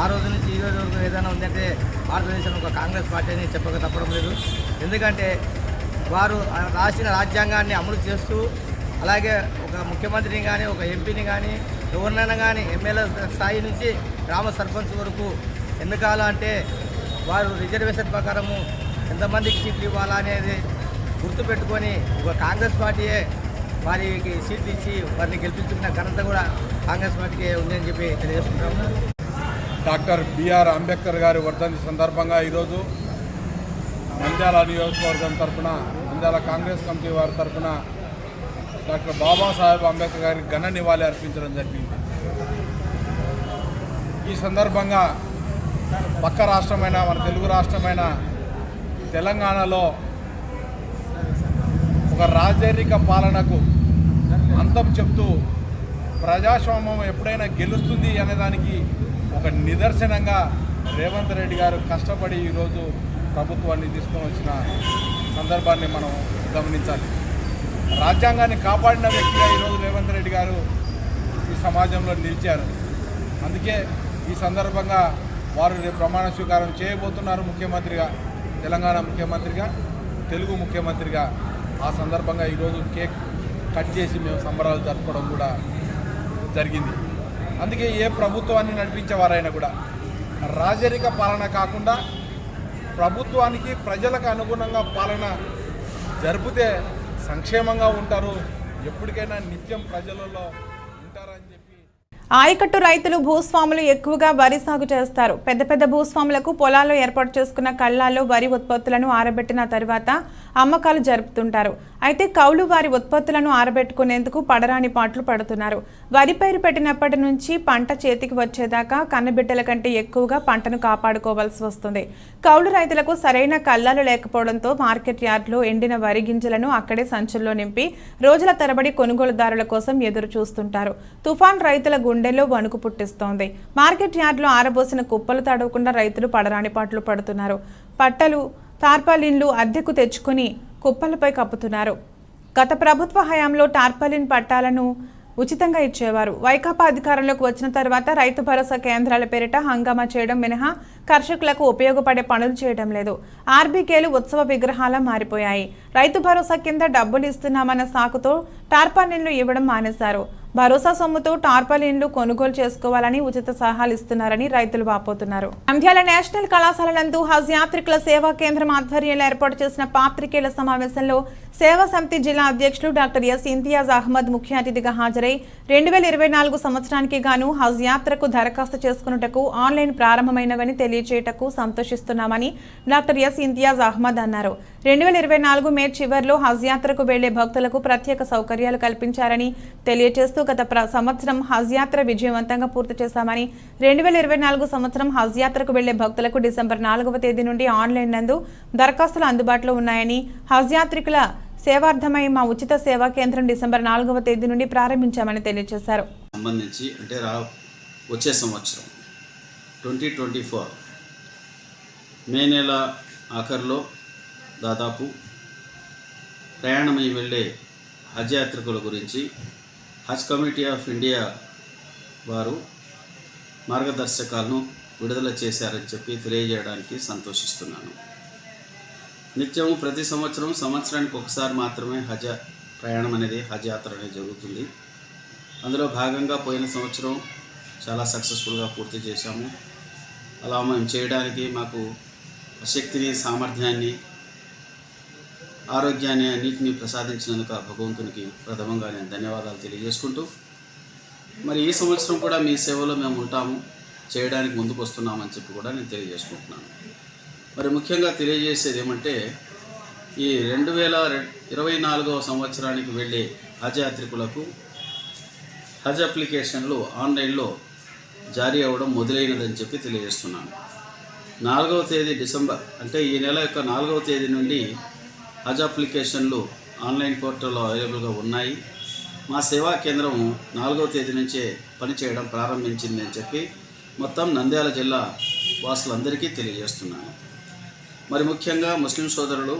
ఆ రోజు నుంచి ఈ రోజు వరకు ఏదైనా ఉందంటే భారతదేశంలో ఒక కాంగ్రెస్ పార్టీ అని చెప్పక తప్పడం లేదు. ఎందుకంటే వారు రాసిన రాజ్యాంగాన్ని అమలు చేస్తూ, అలాగే ఒక ముఖ్యమంత్రిని కానీ, ఒక ఎంపీని కానీ, ఎవరినైనా కానీ ఎమ్మెల్యే స్థాయి నుంచి గ్రామ సర్పంచ్ వరకు ఎన్నికలంటే వారు రిజర్వేషన్ ప్రకారము ఎంతమందికి సీట్లు ఇవ్వాలా అనేది గుర్తుపెట్టుకొని ఒక కాంగ్రెస్ పార్టీయే వారికి సీట్లు ఇచ్చి వారిని గెలిపించుకున్న ఘనత కూడా కాంగ్రెస్ పార్టీకే ఉందని చెప్పి తెలియజేసుకుంటాము. డాక్టర్ బిఆర్ అంబేద్కర్ గారి వర్ధంతి సందర్భంగా ఈరోజు నంద్యాల నియోజకవర్గం తరఫున, నంద్యాల కాంగ్రెస్ కమిటీ వారి తరఫున డాక్టర్ బాబాసాహెబ్ అంబేద్కర్ గారికి ఘన నివాళి అర్పించడం జరిగింది. ఈ సందర్భంగా పక్క రాష్ట్రమైన మన తెలుగు రాష్ట్రమైన తెలంగాణలో ఒక రాజరిక పాలనకు అంతం చెప్తూ ప్రజాస్వామ్యం ఎప్పుడైనా గెలుస్తుంది అనేదానికి ఒక నిదర్శనంగా రేవంత్ రెడ్డి గారు కష్టపడి ఈరోజు ప్రభుత్వాన్ని తీసుకొని వచ్చిన సందర్భాన్ని మనం గమనించాలి. రాజ్యాంగాన్ని కాపాడిన వ్యక్తిగా ఈరోజు రేవంత్ రెడ్డి గారు ఈ సమాజంలో నిలిచారు. అందుకే ఈ సందర్భంగా వారు రేపు ప్రమాణ స్వీకారం చేయబోతున్నారు ముఖ్యమంత్రిగా, తెలంగాణ ముఖ్యమంత్రిగా, తెలుగు ముఖ్యమంత్రిగా. ఆ సందర్భంగా ఈరోజు కేక్ కట్ చేసి మేము సంబరాలు జరుపుకోవడం కూడా జరిగింది. అందుకే ఏ ప్రభుత్వాన్ని నడిపించేవారైనా కూడా రాజరిక పాలన కాకుండా ప్రభుత్వానికి ప్రజలకు అనుగుణంగా పాలన జరిపితే సంక్షేమంగా ఉంటారు, ఎప్పటికైనా నిత్యం ప్రజలలో ఉంటారని చెప్పి. ఆయకట్టు రైతులు భూస్వాములు ఎక్కువగా వరి సాగు చేస్తారు. పెద్ద పెద్ద భూస్వాములకు పొలాల్లో ఏర్పాటు చేసుకున్న కళ్ళాల్లో వరి ఉత్పత్తులను ఆరబెట్టిన తర్వాత అమ్మకాలు జరుపుతుంటారు. అయితే కౌలు వారి ఉత్పత్తులను ఆరబెట్టుకునేందుకు పడరాని పాటలు పడుతున్నారు. వరి పైరు పెట్టినప్పటి నుంచి పంట చేతికి వచ్చేదాకా కన్నబిడ్డల కంటే ఎక్కువగా పంటను కాపాడుకోవాల్సి వస్తుంది. కౌలు రైతులకు సరైన కళ్ళాలు లేకపోవడంతో మార్కెట్ యార్డ్లో ఎండిన వరి గింజలను అక్కడే సంచుల్లో నింపి రోజుల తరబడి కొనుగోలుదారుల కోసం ఎదురు చూస్తుంటారు. తుఫాన్ రైతుల గుండెల్లో వణుకు పుట్టిస్తోంది. మార్కెట్ యార్డ్లో ఆరబోసిన కుప్పలు తడవకుండా రైతులు పడరాని పాటలు పడుతున్నారు. పట్టలు టార్పాలిన్లు అద్దెకు తెచ్చుకుని కుప్పలపై కప్పుతున్నారు. గత ప్రభుత్వ హయాంలో టార్పాలిన్ పట్టాలను ఉచితంగా ఇచ్చేవారు. వైకాపా అధికారంలోకి వచ్చిన తర్వాత రైతు భరోసా కేంద్రాల పేరిట హంగామా చేయడం మినహా కర్షకులకు ఉపయోగపడే పనులు చేయడం లేదు. ఆర్బీకేలు ఉత్సవ విగ్రహాల మారిపోయాయి. రైతు భరోసా కింద డబ్బులు ఇస్తున్నామన్న సాకుతో టార్పాలిన్లు ఇవ్వడం మానేశారు. భరోసా సొమ్ముతో టార్పాలిన్లు కొనుగోలు చేసుకోవాలని ఉచిత సలహాలు ఇస్తున్నారని రైతులు వాపోతున్నారు. నంద్యాల నేషనల్ కళాశాల నందు హజ్ యాత్రికుల సేవా కేంద్రం ఆధ్వర్యంలో ఏర్పాటు చేసిన పాత్రికేయుల సమావేశంలో సేవా సమితి జిల్లా అధ్యక్షుడు డాక్టర్ ఎస్ ఇంతియాజ్ అహ్మద్ ముఖ్య అతిథిగా హాజరై 2024 సంవత్సరానికి గాను హజ్ యాత్రకు దరఖాస్తు చేసుకున్నటకు ఆన్లైన్ ప్రారంభమైనవని తెలియజేయటకు సంతోషిస్తున్నామని డాక్టర్ ఎస్ ఇంతియాజ్ అహ్మద్ అన్నారు. 2024 మే చివరిలో హజ్ యాత్రకు వెళ్లే భక్తులకు ప్రత్యేక సౌకర్యాలు కల్పించారని తెలియజేస్తూ గత సంవత్సరం హజ్ యాత్ర విజయవంతంగా పూర్తి చేశామని 2024 సంవత్సరం హజ్ యాత్రకు వెళ్లే భక్తులకు డిసెంబర్ 4వ తేదీ నుండి ఆన్లైన్ నందు దరఖాస్తులు అందుబాటులో ఉన్నాయని హజ్ యాత్రికుల సేవార్థమై మా ఉచిత సేవా కేంద్రం డిసెంబర్ 4వ తేదీ నుండి ప్రారంభించామని తెలియజేశారు. సంబంధించి అంటే వచ్చే సంవత్సరం 2024 మే నెల ఆఖరిలో దాదాపు ప్రయాణమై వెళ్ళే హజ్ యాత్రికుల గురించి హజ్ కమిటీ ఆఫ్ ఇండియా వారు మార్గదర్శకాలను విడుదల చేశారని చెప్పి తెలియజేయడానికి సంతోషిస్తున్నాను. నిత్యం ప్రతి సంవత్సరానికి ఒకసారి మాత్రమే హజ్ ప్రయాణం అనేది హజ్ యాత్ర అనేది జరుగుతుంది. అందులో భాగంగా పోయిన సంవత్సరం చాలా సక్సెస్ఫుల్గా పూర్తి చేశాము. అలా మేము చేయడానికి మాకు శక్తిని, సామర్థ్యాన్ని, ఆరోగ్యాన్ని అన్నింటినీ ప్రసాదించినందుకు ఆ భగవంతునికి ప్రథమంగా నేను ధన్యవాదాలు తెలియజేసుకుంటూ, మరి ఈ సంవత్సరం కూడా మీ సేవలో మేము ఉంటాము, చేయడానికి ముందుకు వస్తున్నామని చెప్పి కూడా నేను తెలియజేసుకుంటున్నాను. మరి ముఖ్యంగా తెలియజేసేది ఏమంటే, ఈ 2024 సంవత్సరానికి వెళ్ళే హజ్ యాత్రికులకు హజ్ అప్లికేషన్లు ఆన్లైన్లో జారీ అవ్వడం మొదలైనదని చెప్పి తెలియజేస్తున్నాను. 4వ తేదీ డిసెంబర్ అంటే ఈ నెల యొక్క 4వ తేదీ నుండి హజ్ అప్లికేషన్లు ఆన్లైన్ పోర్టల్లో అవైలబుల్గా ఉన్నాయి. మా సేవా కేంద్రం 4వ తేదీ నుంచే పనిచేయడం ప్రారంభించింది అని చెప్పి మొత్తం నంద్యాల జిల్లా వాసులందరికీ తెలియజేస్తున్నాను. మరి ముఖ్యంగా ముస్లిం సోదరులు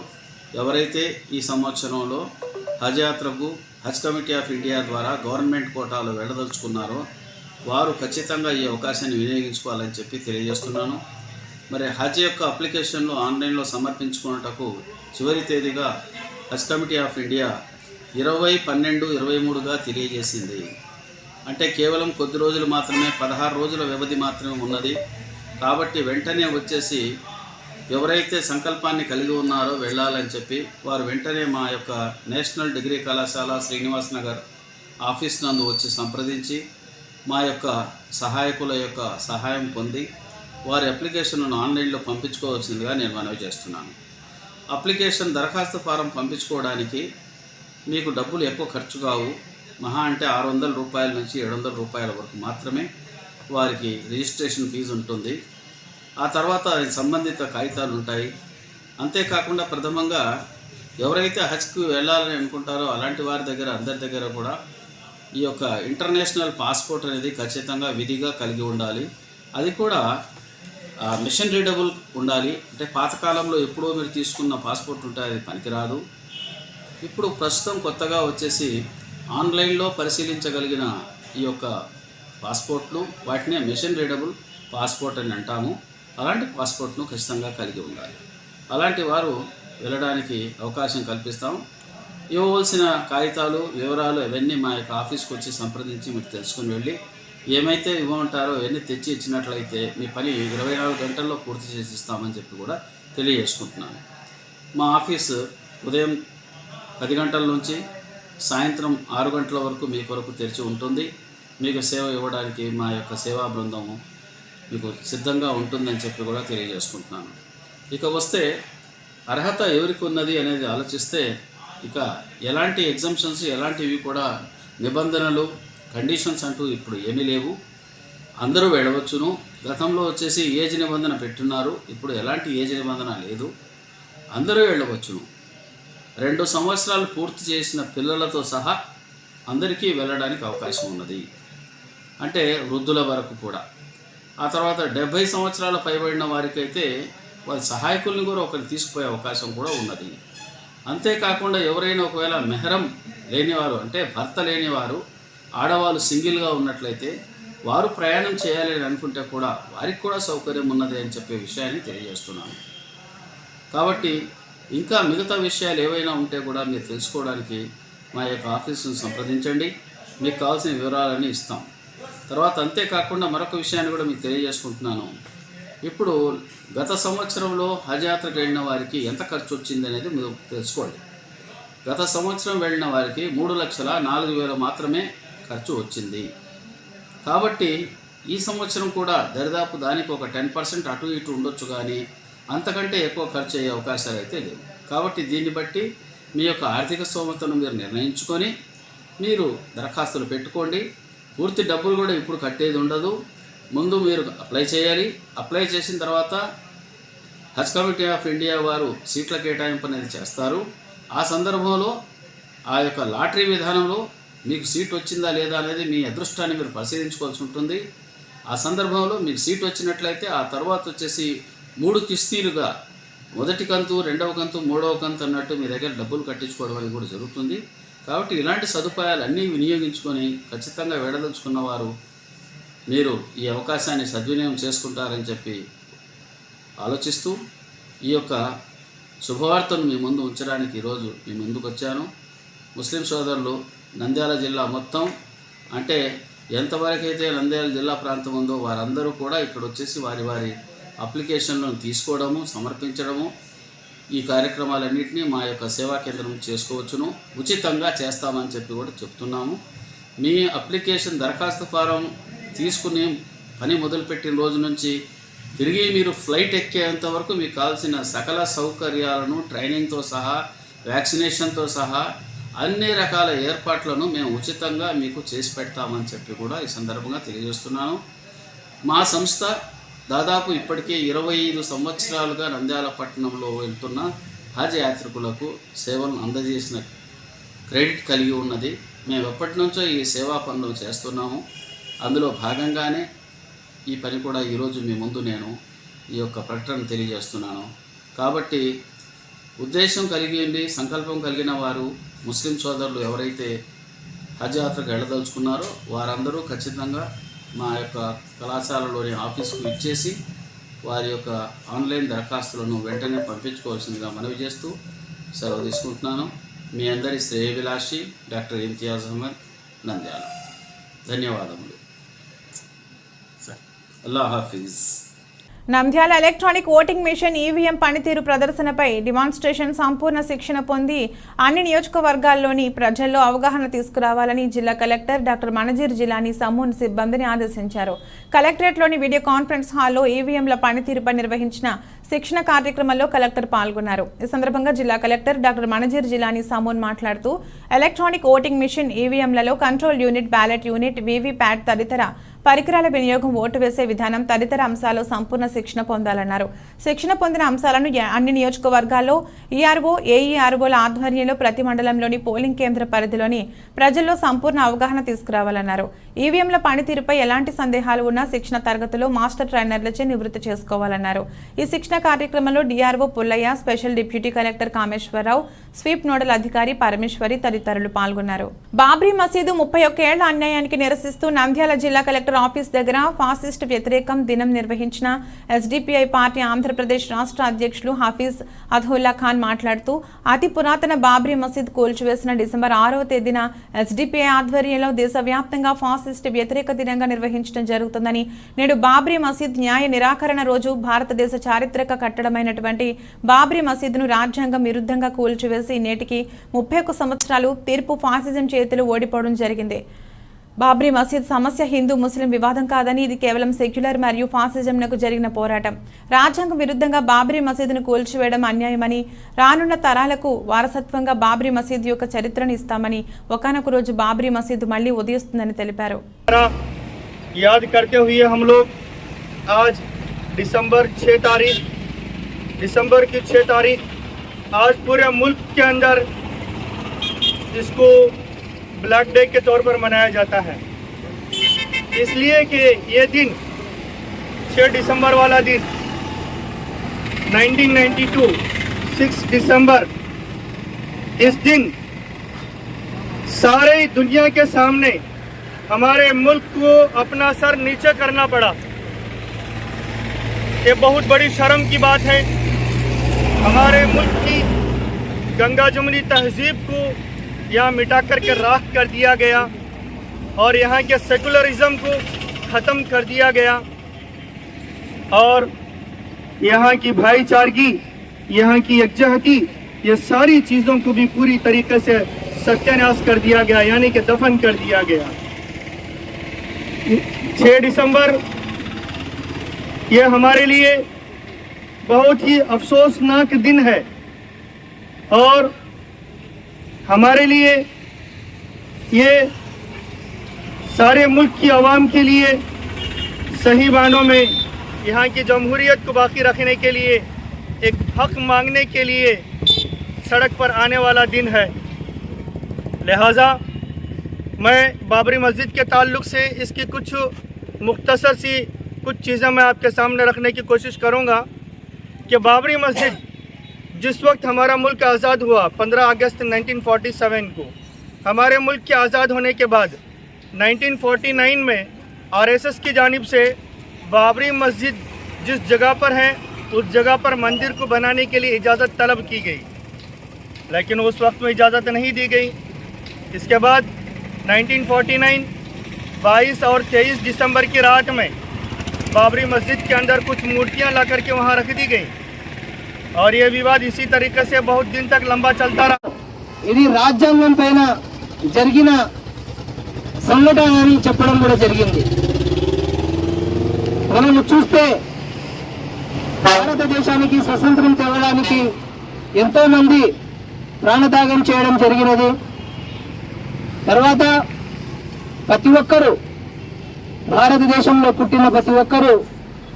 ఎవరైతే ఈ సంవత్సరంలో హజ్ యాత్రకు హజ్ కమిటీ ఆఫ్ ఇండియా ద్వారా గవర్నమెంట్ కోటాలో వెళ్ళదలుచుకున్నారో వారు ఖచ్చితంగా ఈ అవకాశాన్ని వినియోగించుకోవాలని చెప్పి తెలియజేస్తున్నాను. మరి హజ్ యొక్క అప్లికేషన్లు ఆన్లైన్లో సమర్పించుకున్నటకు చివరి తేదీగా హజ్ కమిటీ ఆఫ్ ఇండియా 20/12/23గా తెలియజేసింది. అంటే కేవలం కొద్ది రోజులు మాత్రమే, 16 రోజుల వ్యవధి మాత్రమే ఉన్నది. కాబట్టి వెంటనే వచ్చేసి ఎవరైతే సంకల్పాన్ని కలిగి ఉన్నారో వెళ్ళాలని చెప్పి వారు వెంటనే మా యొక్క నేషనల్ డిగ్రీ కళాశాల శ్రీనివాస్ నగర్ ఆఫీస్ నందు వచ్చి సంప్రదించి మా యొక్క సహాయకుల యొక్క సహాయం పొంది వారి అప్లికేషన్ను ఆన్లైన్లో పంపించుకోవాల్సిందిగా నేను మనవి చేస్తున్నాను. అప్లికేషన్ దరఖాస్తు ఫారం పంపించుకోవడానికి మీకు డబ్బులు ఎక్కువ ఖర్చు కావు. మహా అంటే 600 రూపాయల నుంచి 700 రూపాయల వరకు మాత్రమే వారికి రిజిస్ట్రేషన్ ఫీజు ఉంటుంది. ఆ తర్వాత సంబంధిత కాగితాలు ఉంటాయి. అంతేకాకుండా ప్రథమంగా ఎవరైతే హజ్కి వెళ్ళాలని అనుకుంటారో అలాంటి వారి దగ్గర అందరి దగ్గర కూడా ఈ యొక్క ఇంటర్నేషనల్ పాస్పోర్ట్ అనేది ఖచ్చితంగా విధిగా కలిగి ఉండాలి. అది కూడా మిషన్ రీడబుల్ ఉండాలి. అంటే పాతకాలంలో ఎప్పుడో మీరు తీసుకున్న పాస్పోర్ట్ ఉంటే అది పనికిరాదు. ఇప్పుడు ప్రస్తుతం కొత్తగా వచ్చేసి ఆన్లైన్లో పరిశీలించగలిగిన ఈ యొక్క పాస్పోర్ట్లు, వాటినే మెషిన్ రీడబుల్ పాస్పోర్ట్ అని అంటాము. అలాంటి పాస్పోర్ట్ను ఖచ్చితంగా కలిగి ఉండాలి. అలాంటి వారు వెళ్ళడానికి అవకాశం కల్పిస్తాం. ఇవ్వవలసిన కాగితాలు, వివరాలు ఇవన్నీ మా యొక్క ఆఫీస్కి వచ్చి సంప్రదించి మీరు తెలుసుకుని వెళ్ళి ఏమైతే ఇవ్వమంటారో అవన్నీ తెచ్చి ఇచ్చినట్లయితే మీ పని 24 గంటల్లో పూర్తి చేసి ఇస్తామని చెప్పి కూడా తెలియజేసుకుంటున్నాను. మా ఆఫీసు ఉదయం 10 గంటల నుంచి సాయంత్రం 6 గంటల వరకు మీ కొరకు తెరిచి ఉంటుంది. మీకు సేవ ఇవ్వడానికి మా యొక్క సేవా బృందము మీకు సిద్ధంగా ఉంటుందని చెప్పి కూడా తెలియజేసుకుంటున్నాను. ఇక వస్తే అర్హత ఎవరికి ఉన్నది అనేది ఆలోచిస్తే ఇక ఎలాంటి ఎగ్జంప్షన్స్, ఎలాంటివి కూడా నిబంధనలు, కండిషన్స్ అంటూ ఇప్పుడు ఏమీ లేవు. అందరూ వెళ్ళవచ్చును. గతంలో వచ్చేసి ఏజ్ నిబంధన పెట్టున్నారు, ఇప్పుడు ఎలాంటి ఏజ్ నిబంధన లేదు, అందరూ వెళ్ళవచ్చును. 2 సంవత్సరాలు పూర్తి చేసిన పిల్లలతో సహా అందరికీ వెళ్ళడానికి అవకాశం ఉన్నది, అంటే వృద్ధుల వరకు కూడా. ఆ తర్వాత 70 సంవత్సరాలు పైబడిన వారికైతే వారి సహాయకుల్ని కూడా ఒకరిని తీసుకుపోయే అవకాశం కూడా ఉన్నది. అంతేకాకుండా ఎవరైనా ఒకవేళ మెహరం లేనివారు, అంటే భర్త లేనివారు, ఆడవాళ్ళు సింగిల్గా ఉన్నట్లయితే వారు ప్రయాణం చేయాలి అని అనుకుంటే కూడా వారికి కూడా సౌకర్యం ఉన్నది అని చెప్పే విషయాన్ని తెలియజేస్తున్నాను. కాబట్టి ఇంకా మిగతా విషయాలు ఏవైనా ఉంటే కూడా మీరు తెలుసుకోవడానికి మా యొక్క ఆఫీసును సంప్రదించండి. మీకు కావాల్సిన వివరాలన్నీ ఇస్తాం. తర్వాత అంతేకాకుండా మరొక విషయాన్ని కూడా మీకు తెలియజేసుకుంటున్నాను. ఇప్పుడు గత సంవత్సరంలో హజ్ యాత్రకు వెళ్ళిన వారికి ఎంత ఖర్చు వచ్చింది అనేది మీరు తెలుసుకోండి. గత సంవత్సరం వెళ్ళిన వారికి 3,04,000 మాత్రమే ఖర్చు వచ్చింది. కాబట్టి ఈ సంవత్సరం కూడా దరిదాపు దానికి ఒక 10% అటు ఇటు ఉండొచ్చు, కానీ అంతకంటే ఎక్కువ ఖర్చు అయ్యే అవకాశాలు అయితే లేవు. కాబట్టి దీన్ని బట్టి మీ యొక్క ఆర్థిక స్తోమతను మీరు నిర్ణయించుకొని మీరు దరఖాస్తులు పెట్టుకోండి. పూర్తి డబ్బులు కూడా ఇప్పుడు కట్టేది ఉండదు. ముందు మీరు అప్లై చేయాలి. అప్లై చేసిన తర్వాత హజ్ కమిటీ ఆఫ్ ఇండియా వారు సీట్ల కేటాయింపు అనేది చేస్తారు. ఆ సందర్భంలో ఆ యొక్క లాటరీ విధానంలో మీకు సీట్ వచ్చిందా లేదా అనేది మీ అదృష్టాన్ని మీరు పరిశీలించుకోవాల్సి ఉంటుంది. ఆ సందర్భంలో మీకు సీట్ వచ్చినట్లయితే ఆ తర్వాత వచ్చేసి 3 కిస్తీలుగా, మొదటి కంతు, 2వ కంతు, 3వ కంతు అన్నట్టు మీ దగ్గర డబ్బులు కట్టించుకోవడం అనేది కూడా జరుగుతుంది. కాబట్టి ఇలాంటి సదుపాయాలు అన్నీ వినియోగించుకొని ఖచ్చితంగా వెళ్ళదలుచుకున్న వారు మీరు ఈ అవకాశాన్ని సద్వినియోగం చేసుకుంటారని చెప్పి ఆలోచిస్తూ ఈ యొక్క శుభవార్తను మీ ముందు ఉంచడానికి ఈరోజు మీ ముందుకు వచ్చాను. ముస్లిం సోదరులు నంద్యాల జిల్లా మొత్తం, అంటే ఎంతవరకైతే నంద్యాల జిల్లా ప్రాంతం ఉందో వారందరూ కూడా ఇక్కడ వచ్చేసి వారి వారి అప్లికేషన్లను తీసుకోవడము, సమర్పించడము, ఈ కార్యక్రమాలన్నింటినీ మా యొక్క సేవా కేంద్రం చేసుకోవచ్చును. ఉచితంగా చేస్తామని చెప్పి కూడా చెప్తున్నాము. మీ అప్లికేషన్ దరఖాస్తు ఫారం తీసుకుని పని మొదలుపెట్టిన రోజు నుంచి తిరిగి మీరు ఫ్లైట్ ఎక్కేంత వరకు మీకు కావాల్సిన సకల సౌకర్యాలను, ట్రైనింగ్తో సహా, వ్యాక్సినేషన్తో సహా అన్ని రకాల ఏర్పాట్లను మేము ఉచితంగా మీకు చేసి పెడతామని చెప్పి కూడా ఈ సందర్భంగా తెలియజేస్తున్నాను. మా సంస్థ దాదాపు ఇప్పటికే 25 సంవత్సరాలుగా నంద్యాల పట్టణంలో వెళ్తున్న హజ్ యాత్రికులకు సేవలను అందజేసిన క్రెడిట్ కలిగి ఉన్నది. మేము ఎప్పటి నుంచో ఈ సేవా పనులు చేస్తున్నాము. అందులో భాగంగానే ఈ పని కూడా ఈరోజు మీ ముందు నేను ఈ యొక్క ప్రకటన తెలియజేస్తున్నాను. కాబట్టి ఉద్దేశం కలిగి ఉండి సంకల్పం కలిగిన వారు, ముస్లిం సోదరులు ఎవరైతే హజ్ యాత్రకు వెళ్ళదలుచుకున్నారో వారందరూ ఖచ్చితంగా మా యొక్క కళాశాలలోని ఆఫీసుకు ఇచ్చేసి వారి యొక్క ఆన్లైన్ దరఖాస్తులను వెంటనే పంపించుకోవాల్సిందిగా మనవి చేస్తూ సెలవు తీసుకుంటున్నాను. మీ అందరి శ్రేయభిలాషి డాక్టర్ ఇంతియాజ్ అహ్మద్, నంద్యాల. ధన్యవాదములు. అల్లా హాఫీజ్. Nandyal electronic voting machine EVM పనితీరు ప్రదర్శనపై డిమాన్స్ట్రేషన్ సంపూర్ణ శిక్షణ పొంది అన్ని నియోజకవర్గాల్లోని ప్రజల్లో అవగాహన తీసుకురావాలని జిల్లా కలెక్టర్ డాక్టర్ మనజీర్ జిలానీ సమూన్ సిబ్బందిని ఆదేశించారు. కలెక్టరేట్లోని వీడియో కాన్ఫరెన్స్ హాల్లో ఈవీఎంల పనితీరుపై నిర్వహించిన శిక్షణ కార్యక్రమంలో కలెక్టర్ పాల్గొన్నారు. ఈ సందర్భంగా జిల్లా కలెక్టర్ డాక్టర్ మనజీర్ జిలానీ సమూన్ మాట్లాడుతూ ఎలక్ట్రానిక్ ఓటింగ్ మిషన్ ఈవీఎంలలో control unit, ballot unit, VVPAT తదితర పరికరాల వినియోగం, ఓటు వేసే విధానం తదితర అంశాల్లో సంపూర్ణ శిక్షణ పొందాలన్నారు. శిక్షణ పొందిన అంశాలను అన్ని నియోజకవర్గాల్లో ఈఆర్ఓ, ఏఈఆర్ఓల ఆధ్వర్యంలో ప్రతి మండలంలోని పోలింగ్ కేంద్ర పరిధిలోని ప్రజల్లో సంపూర్ణ అవగాహన తీసుకురావాలన్నారు. ఈవీఎంల పనితీరుపై ఎలాంటి సందేహాలు ఉన్నా శిక్షణ తరగతిలో మాస్టర్ ట్రైనర్లచే నివృత్తి చేసుకోవాలన్నారు. ఈ శిక్షణ కార్యక్రమంలో DRO Pullaiah, special deputy collector Kameswara Rao, sweep nodal అధికారి పరమేశ్వరి తదితరులు పాల్గొన్నారు. బాబ్రీ మసీదు 31 ఏళ్ల అన్యాయానికి నిరసిస్తూ నంద్యాల జిల్లా కలెక్టర్ ఆఫీస్ దగ్గర ఫాసిస్ట్ వ్యతిరేకం దినం నిర్వహించిన ఎస్డిపిఐ పార్టీ ఆంధ్రప్రదేశ్ రాష్ట్ర అధ్యక్షులు హఫీజ్ అద్హుల్లా ఖాన్ మాట్లాడుతూ అతి పురాతన బాబ్రీ మసీద్ కూల్చివేసిన డిసెంబర్ 6వ తేదీన ఎస్డిపిఐ ఆధ్వర్యంలో దేశవ్యాప్తంగా ఫాసిస్ట్ వ్యతిరేక దినంగా నిర్వహించడం జరుగుతుందని, నేడు బాబ్రీ మసీద్ న్యాయ నిరాకరణ రోజు భారతదేశ చారిత్రక కట్టడమైనటువంటి బాబ్రీ మసీదును రాజ్యాంగం విరుద్ధంగా కూల్చివేసి నేటికి 31 సంవత్సరాలు తీర్పు ఫాసిజం చేతులు ఓడిపోవడం జరిగింది. బాబ్రీ మసీద్ సమస్య హిందూ ముస్లిం వివాదం కాదని, ఇది కేవలం సెక్యులర్ మరియు ఫాసిజంలకు జరిగిన పోరాటం. రాజ్యాంగం విరుద్ధంగా బాబ్రీ మసీదును కూల్చివేయడం అన్యాయమని, రానున్న తరాలకు వారసత్వంగా బాబ్రీ మసీద్ యొక్క చరిత్రను ఇస్తామని, ఒకానొక రోజు బాబ్రీ మసీదు మళ్లీ ఉదయిస్తుందని తెలిపారు. याद करते हुए हम लोग आज दिसंबर की 6 तारीख आज पूरे मुल्क के अंदर इसको ब्लैक डे के तौर पर मनाया जाता है, इसलिए कि ये दिन 6 दिसंबर वाला दिन 1992 6 दिसंबर, इस दिन सारे दुनिया के सामने हमारे मुल्क को अपना सर नीचे करना पड़ा। ये बहुत बड़ी शर्म की बात है। हमारे मुल्क की गंगा जमुनी तहजीब को यहाँ मिटा करके राख कर दिया गया और यहाँ के सेकुलरिज्म को ख़त्म कर दिया गया और यहाँ की भाईचारगी, यहाँ की यकजहती, ये सारी चीज़ों को भी पूरी तरीके से सत्यानाश कर दिया गया, यानी कि दफन कर दिया गया। 6 दिसंबर ये हमारे लिए बहुत ही अफसोसनाक दिन है और हमारे लिए ये सारे मुल्क की आवाम के लिए सही मानों में यहाँ की जमहूरियत को बाकी रखने के लिए, एक हक मांगने के लिए सड़क पर आने वाला दिन है। लिहाजा मैं बाबरी मस्जिद के ताल्लुक़ से इसकी कुछ मुख्तसर सी कुछ चीज़ें मैं आपके सामने रखने की कोशिश करूँगा कि बाबरी मस्जिद जिस वक्त हमारा मुल्क आज़ाद हुआ 15 अगस्त 1947 को, हमारे मुल्क के आज़ाद होने के बाद 1949 में आरएसएस की जानिब से बाबरी मस्जिद जिस जगह पर है उस जगह पर मंदिर को बनाने के लिए इजाज़त तलब की गई, लेकिन उस वक्त में इजाज़त नहीं दी गई। इसके बाद 1949 22 और 23 दिसंबर की रात में बाबरी मस्जिद के अंदर कुछ मूर्तियां ला करके वहां रख दी गई और ये विवाद इसी तरीके से बहुत दिन तक लंबा चलता रहा। ఇది రాజ్యాంగం పైన జరిగిన సంఘటన అని చెప్పడం కూడా జరిగింది. మనం చూస్తే భారతదేశానికి స్వతంత్రం తేవడానికి ఎంతో మంది ప్రాణత్యాగం చేయడం జరిగినది. తర్వాత ప్రతి ఒక్కరూ భారతదేశంలో పుట్టిన ప్రతి ఒక్కరూ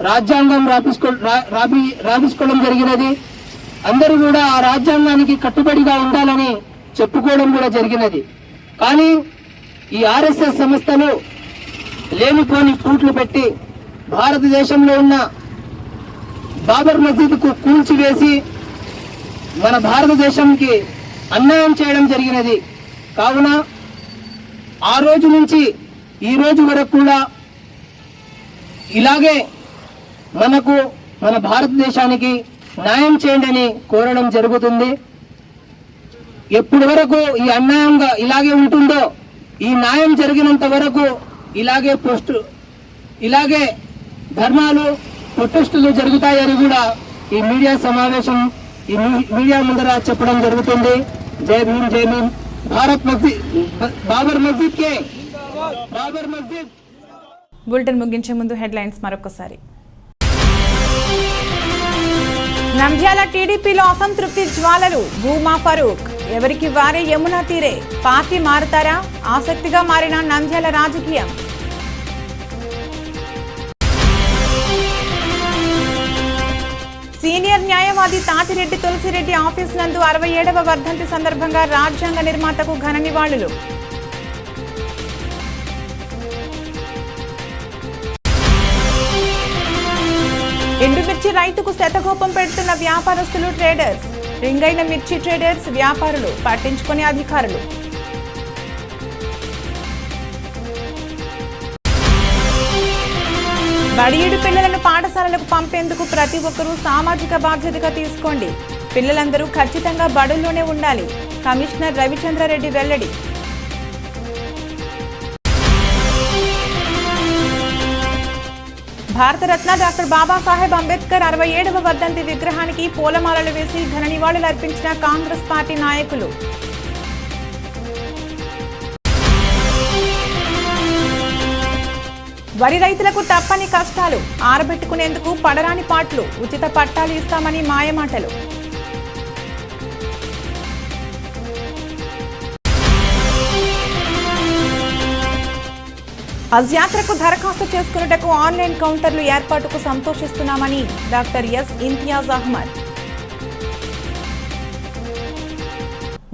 రాజ్యాంగం రాపించుకోవడం జరిగినది. అందరూ కూడా ఆ రాజ్యాంగానికి కట్టుబడిగా ఉండాలని చెప్పుకోవడం కూడా జరిగినది. కానీ ఈ ఆర్ఎస్ఎస్ సంస్థలు లేనిపోని పూట్లు పెట్టి భారతదేశంలో ఉన్న బాబర్ మసీదుకు కూల్చివేసి మన భారతదేశంకి అన్యాయం చేయడం జరిగినది. కావున ఆ రోజు నుంచి ఈ రోజు వరకు కూడా ఇలాగే మన భారతదేశానికి న్యాయం చేయండి అని కోరడం జరుగుతుంది. ఎప్పటి వరకు ఈ అన్యాయంగా ఇలాగే ఉంటుందో, ఈ న్యాయం జరిగినంత వరకు ఇలాగే ధర్నాలు ప్రొటెస్టులు జరుగుతాయని కూడా ఈ మీడియా సమావేశం ఈ మీడియా ముందర చెప్పడం జరుగుతుంది. జై భీమ్, జై భీమ్. భారత్ మస్జిద్, బాబర్ మస్జిద్ కే బాబర్ మస్జిద్. బులెటిన్ ముగించే ముందు హెడ్లైన్స్ మరొకసారి. నంద్యాల టీడీపీలో అసంతృప్తి జ్వాలలు. భూమా ఫరూక్ ఎవరికి వారే యమునా తీరే. పార్టీ మారుతారా? ఆసక్తిగా మారిన నంద్యాల రాజకీయం. సీనియర్ న్యాయవాది తాతిరెడ్డి తులసిరెడ్డి ఆఫీస్ నందు 67వ వర్ధంతి సందర్భంగా రాజ్యాంగ నిర్మాతకు ఘన నివాళులు. ఎండుమిర్చి రైతుకు శతకోపం పెడుతున్న వ్యాపారస్తులు ట్రేడర్స్. రింగైన మిర్చి ట్రేడర్స్ వ్యాపారులు పట్టించుకునే అధికారులు. బడియుడు పిల్లలను పాఠశాలలకు పంపేందుకు ప్రతి ఒక్కరూ సామాజిక బాధ్యతగా తీసుకోండి. పిల్లలందరూ ఖచ్చితంగా బడుల్లోనే ఉండాలి. కమిషనర్ రవిచంద్రారెడ్డి వెల్లడి. భారతరత్న డాక్టర్ బాబాసాహెబ్ అంబేద్కర్ 67వ వర్ధంతి విగ్రహానికి పూలమాలలు వేసి ఘన నివాళులర్పించిన కాంగ్రెస్ పార్టీ నాయకులు. వరి రైతులకు తప్పని కష్టాలు, ఆరబెట్టుకునేందుకు పడరాని పాట్లు, ఉచిత పట్టాలు ఇస్తామని మాయమాటలు. హజ్ యాత్రకు దరఖాస్తు చేసుకున్నటకు ఆన్లైన్ కౌంటర్లు ఏర్పాటుకు సంతోషిస్తున్నామని డాక్టర్ ఎస్ ఇంతియాజ్ అహ్మద్.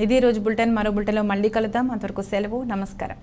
ఇది రోజు బులెటిన్. మరో బులెటిన్లో మళ్ళీ కలుద్దాం. అంతవరకు సెలవు. నమస్కారం.